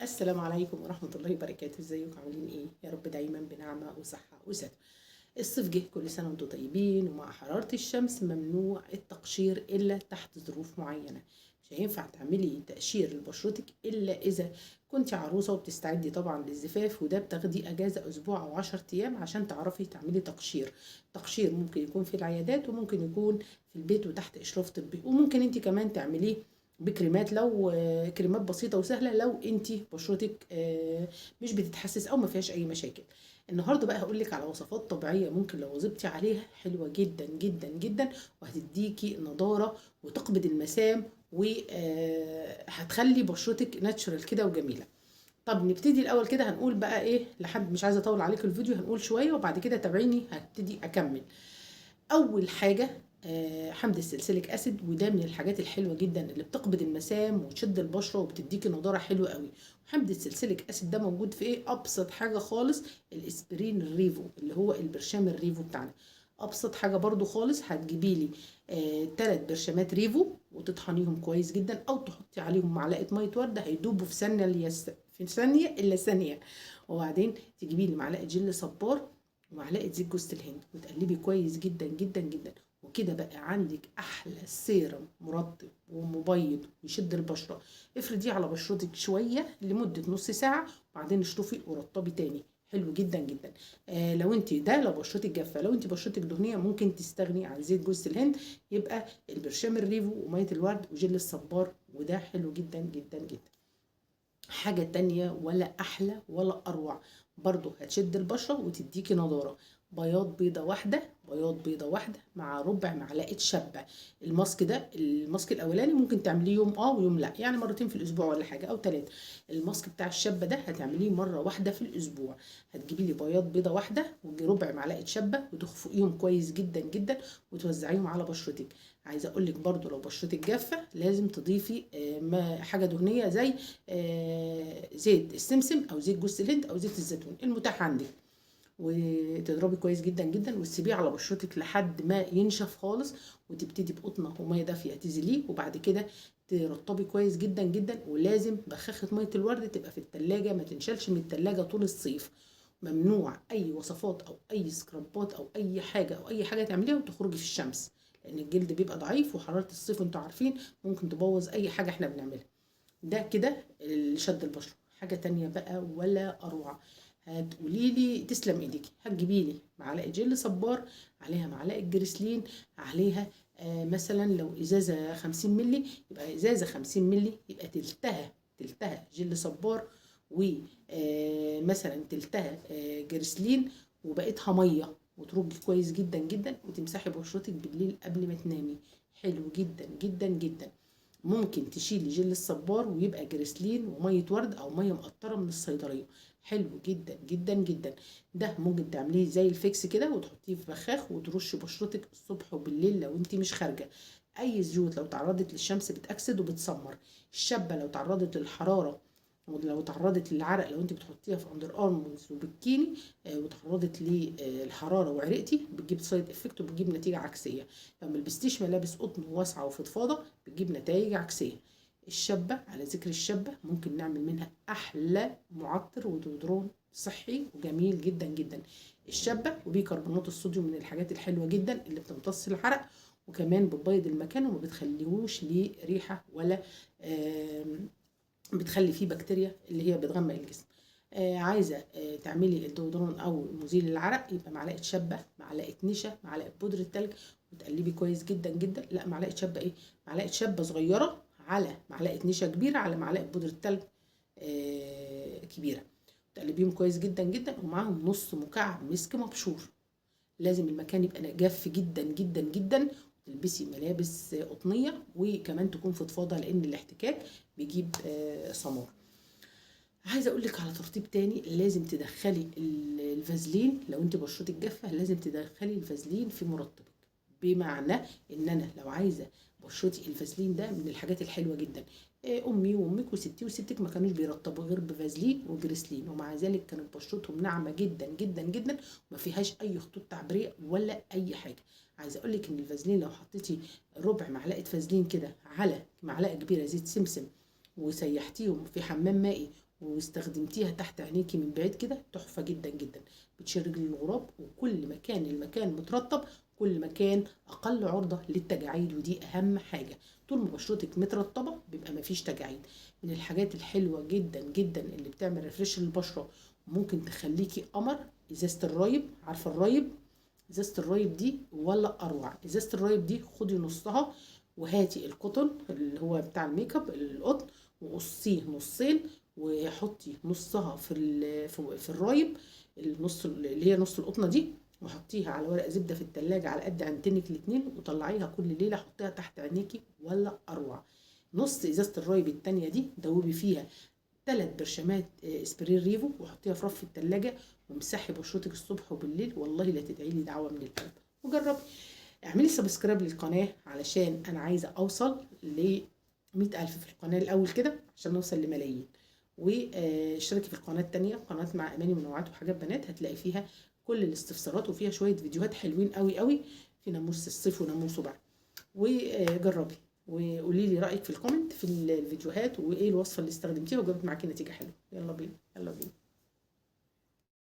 السلام عليكم ورحمة الله وبركاته. ازيكم عاملين ايه؟ يا رب دايما بنعمة وصحة وستر. الصيف جه، كل سنة وانتم طيبين. ومع حرارة الشمس ممنوع التقشير إلا تحت ظروف معينة. مش هينفع تعملي تقشير لبشرتك إلا إذا كنت عروسة وبتستعدي طبعا للزفاف، وده بتاخدي أجازة أسبوع أو 10 أيام عشان تعرفي تعملي تقشير. تقشير ممكن يكون في العيادات وممكن يكون في البيت وتحت إشراف طبي، وممكن انت كمان تعمليه بكريمات لو كريمات بسيطة وسهلة لو انت بشرتك مش بتتحسس او ما فيهاش اي مشاكل. النهارده بقى هقول لك على وصفات طبيعيه ممكن لو واظبتي عليها حلوه جدا جدا جدا، وهتديكي نضاره وتقبض المسام، وهتخلي بشرتك ناتشورال كده وجميله. طب نبتدي الاول كده، هنقول بقى ايه لحد مش عايزه اطول عليك الفيديو، هنقول شويه وبعد كده تابعيني هبتدي اكمل. اول حاجه حمض السلسليك اسيد، وده من الحاجات الحلوه جدا اللي بتقبض المسام وتشد البشره وبتديكي نضاره حلوه قوي. حمض السلسليك اسيد ده موجود في ايه؟ ابسط حاجه خالص الاسبرين الريفو، اللي هو البرشام الريفو بتاعنا. ابسط حاجه برضو خالص، هتجيبي لي 3 برشامات ريفو وتطحنيهم كويس جدا، او تحطي عليهم معلقه ميه ورده هيدوبوا في ثانيه في ثانيه الا ثانيه. وبعدين تجيبي لي معلقه جل صبار ومعلقه زيت جوز الهند وتقلبي كويس جدا جدا جدا. وكده بقى عندك احلى سيرم مرطب ومبيض ويشد البشره. افرديه على بشرتك شويه لمده نص ساعه، وبعدين اشطفي ورطبي تاني. حلو جدا جدا. لو انت ده لو بشرتك جافه، لو انت بشرتك دهنيه ممكن تستغني عن زيت جوز الهند، يبقى البرشام الريفو وميه الورد وجل الصبار، وده حلو جدا جدا جدا. حاجة تانية ولا أحلى ولا أروع، برضو هتشد البشرة وتديكي نضارة. بياض بيضة واحدة، بياض بيضة واحدة مع ربع معلقة شبة. الماسك ده، الماسك الأولاني ممكن تعمليه يوم ويوم لا، يعني مرتين في الأسبوع ولا حاجة أو 3. الماسك بتاع الشبة ده هتعمليه مرة واحدة في الأسبوع. هتجيبي لي بياض بيضة واحدة وربع معلقة شبة وتخفقيهم كويس جدا جدا وتوزعيهم على بشرتك. عايزة أقولك برضو لو بشرتك جافة لازم تضيفي حاجة دهنية زي زيت السمسم او زيت جوز الهند او زيت الزيتون المتاح عندك، وتضربي كويس جدا جدا وتسيبيه على بشرتك لحد ما ينشف خالص. وتبتدي بقطنه وميه دافيه تزيليه، وبعد كده ترطبي كويس جدا جدا. ولازم بخاخه ميه الورد تبقى في التلاجة، ما تنشلش من التلاجة طول الصيف. ممنوع اي وصفات او اي سكرابات او اي حاجه تعمليها وتخرجي في الشمس، لان الجلد بيبقى ضعيف وحراره الصيف انتوا عارفين ممكن تبوظ اي حاجه احنا بنعملها. ده كده لشد البشره. حاجه تانية بقى ولا اروع، هتقولي لي تسلم ايديكي، هتجيبي لي معلقه جل صبار، عليها معلقه جريسلين، عليها مثلا لو ازازه 50 مللي يبقى ازازه 50 مللي، يبقى تلتها جل صبار، ومثلا تلتها جريسلين، وبقيتها ميه. وترجي كويس جدا جدا وتمسحي بشرتك بالليل قبل ما تنامي. حلو جدا جدا جدا. ممكن تشيلي جل الصبار ويبقى جريسلين وميه ورد او ميه مقطره من الصيدليه. حلو جدا جدا جدا. ده ممكن تعمليه زي الفيكس كده وتحطيه في بخاخ وترشي بشرتك الصبح وبالليل لو انت مش خارجه. اي زيوت لو تعرضت للشمس بتاكسد وبتسمر. الشابه لو تعرضت للحراره ولو تعرضت للعرق، لو انت بتحطيها في اندر ارمز وبكيني وتعرضت للحراره وعرقتي بتجيب سايد افكت وبتجيب نتيجه عكسيه. لو ملبستيش ملابس قطن واسعه وفضفاضه بتجيب نتائج عكسيه. الشابه، على ذكر الشابه، ممكن نعمل منها احلى معطر ودودرون صحي وجميل جدا جدا. الشابه وبيكربونات الصوديوم من الحاجات الحلوه جدا اللي بتمتص العرق، وكمان بتبيض المكان وما بتخليهوش ليه ريحه ولا بتخلي فيه بكتيريا اللي هي بتغمق الجسم. عايزه تعملي الدودرون او مزيل العرق، يبقى معلقه شبه، معلقه نشا، معلقه بودره تلج، وتقلبي كويس جدا جدا. لا، معلقه شبه ايه، معلقه شبه صغيره على معلقه نشا كبيره على معلقه بودره تلج كبيره. تقلبيهم كويس جدا جدا ومعاهم نص مكعب مسك مبشور. لازم المكان يبقى جاف جدا جدا جدا. تلبسي ملابس قطنيه وكمان تكون فضفاضه لان الاحتكاك بيجيب سمار. عايزه اقول لك على ترطيب تاني، لازم تدخلي الفازلين. لو انت بشرتك جافه لازم تدخلي الفازلين في مرطبك. بمعنى ان انا لو عايزه بشرتي، الفازلين ده من الحاجات الحلوه جدا. امي وامك وستي وستك ما كانوش بيرطبوا غير بفازلين وجريسلين، ومع ذلك كانت بشرتهم ناعمه جدا جدا جدا وما فيهاش اي خطوط تعبيريه ولا اي حاجه. عايزه اقول لك ان الفازلين لو حطيتي ربع معلقه فازلين كده على معلقه كبيره زيت سمسم وسيحتيهم في حمام مائي واستخدمتيها تحت عينيكي من بعيد كده تحفة جدا جدا، بتشرج للغراب. وكل ما كان المكان مترطب كل ما كان اقل عرضة للتجاعيد، ودي اهم حاجة. طول ما بشرتك مترطبة بيبقى مفيش تجاعيد. من الحاجات الحلوة جدا جدا اللي بتعمل ريفريش للبشرة وممكن تخليكي قمر، ازازة الرايب. عارفة الرايب؟ ازازة الرايب دي ولا اروع. ازازة الرايب دي خدي نصها وهاتي القطن اللي هو بتاع الميك اب القطن، وقصيه نصين، وحطي نصها في الرايب، النص اللي هي نص القطنه دي، وحطيها على ورق زبده في التلاجة على قد عينتينك الاتنين، وطلعيها كل ليله حطيها تحت عينيكي ولا اروع. نص ازازه الرايب التانية دي دوبي فيها 3 برشامات اسبرين ريفو، وحطيها في رف التلاجة، وامسحي بشرتك الصبح وبالليل، والله لا تدعي لي دعوه من القلب. وجربي. اعملي سبسكرايب للقناه علشان انا عايزه اوصل ل 100,000 في القناه الاول كده عشان نوصل لملايين. واشتركي في القناه التانية، قناه مع اماني منوعات وحاجات بنات، هتلاقي فيها كل الاستفسارات وفيها شويه فيديوهات حلوين قوي قوي في ناموس الصيف وناموسه بقى. وجربي وقولي لي رايك في الكومنت في الفيديوهات، وايه الوصفه اللي استخدمتيها وجابت معاكي نتيجه حلوه. يلا بينا يلا بينا.